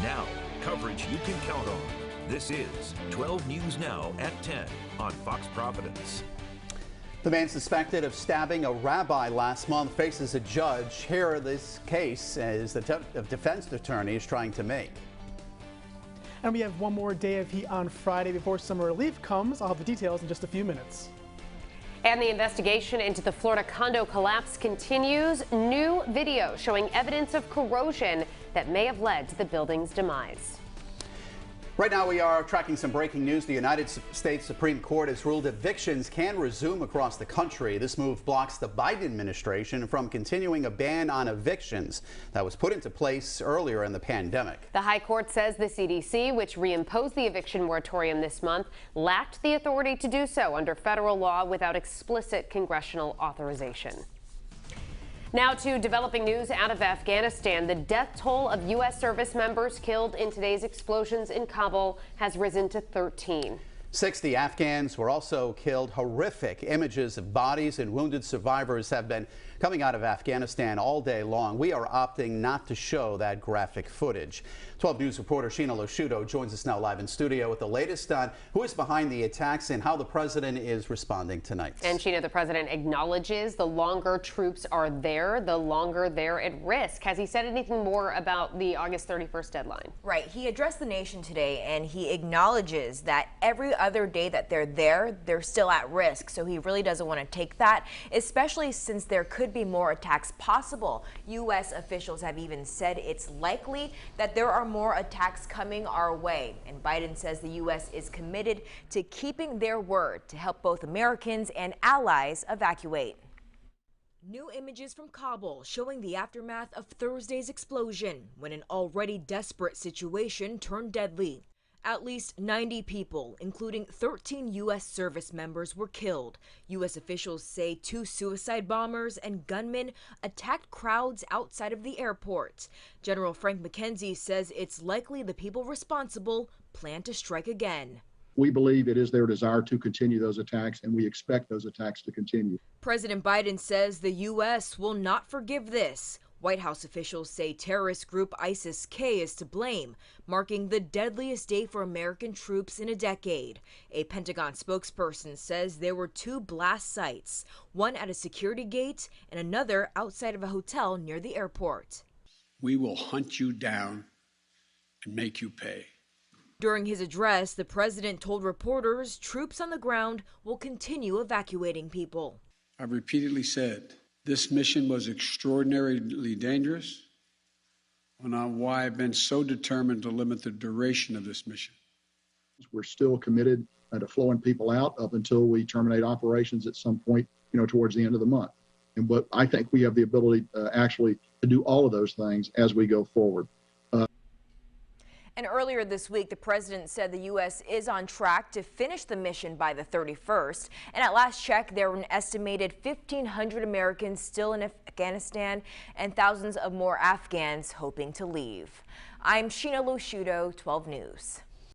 Now, coverage you can count on. This is 12 News Now at 10 on Fox Providence. The man suspected of stabbing a rabbi last month faces a judge. Here, this case is the defense attorney is trying to make. And we have one more day of heat on Friday before summer relief comes. I'll have the details in just a few minutes. And the investigation into the Florida condo collapse continues. New video showing evidence of corrosion that may have led to the building's demise. Right now we are tracking some breaking news. The United States Supreme Court has ruled evictions can resume across the country. This move blocks the Biden administration from continuing a ban on evictions that was put into place earlier in the pandemic. The High Court says the CDC, which reimposed the eviction moratorium this month, lacked the authority to do so under federal law without explicit congressional authorization. Now to developing news out of Afghanistan. The death toll of U.S. service members killed in today's explosions in Kabul has risen to 13. 60 Afghans were also killed. Horrific images of bodies and wounded survivors have been coming out of Afghanistan all day long. We are opting not to show that graphic footage. 12 News reporter Sheena Losciuto joins us now live in studio with the latest on who is behind the attacks and how the president is responding tonight. And Sheena, the president acknowledges the longer troops are there, the longer they're at risk. Has he said anything more about the August 31st deadline? Right. He addressed the nation today and he acknowledges that every other day that they're there, they're still at risk. So he really doesn't want to take that, especially since there could be more attacks possible. U.S. officials have even said it's likely that there are more attacks coming our way. And Biden says the U.S. is committed to keeping their word to help both Americans and allies evacuate. New images from Kabul showing the aftermath of Thursday's explosion when an already desperate situation turned deadly. At least 90 people, including 13 U.S. service members, were killed. U.S. officials say 2 suicide bombers and gunmen attacked crowds outside of the airport. General Frank McKenzie says it's likely the people responsible plan to strike again. We believe it is their desire to continue those attacks, and we expect those attacks to continue. President Biden says the U.S. will not forgive this. White House officials say terrorist group ISIS-K is to blame, marking the deadliest day for American troops in a decade. A Pentagon spokesperson says there were 2 blast sites, one at a security gate and another outside of a hotel near the airport. We will hunt you down and make you pay. During his address, the president told reporters troops on the ground will continue evacuating people. I've repeatedly said this mission was extraordinarily dangerous, and why I've been so determined to limit the duration of this mission. We're still committed to flowing people out up until we terminate operations at some point, towards the end of the month. But I think we have the ability actually to do all of those things as we go forward. And earlier this week, the president said the U.S. is on track to finish the mission by the 31st. And at last check, there were an estimated 1,500 Americans still in Afghanistan and thousands of more Afghans hoping to leave. I'm Sheena Losciuto, 12 News.